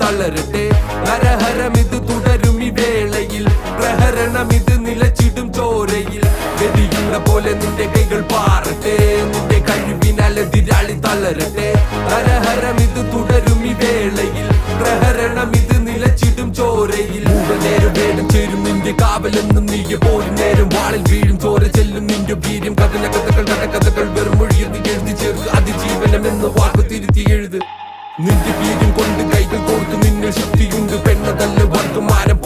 തളരട്ടെ. നരഹരമിത് തുടരും ഈ വേളയിൽ, പ്രഹരണമിത് നിലച്ചിടും ചോരയിൽ. ഗതിയുടെ പോലെ നിന്റെ കൈകൾ പാറട്ടെ, നിന്റെ കഴിവിനാൽ എതിരാളി തളരട്ടെ. നരഹരമിത് തുടരും ഈ വേളയിൽ, പ്രഹരണമിത് നിലച്ചിടും ചോരയിൽ. നേരം വേണം ചേരും നിന്റെ കാവലെന്നും നീ പോരും നേരം വാളിൽ വീഴും ചോര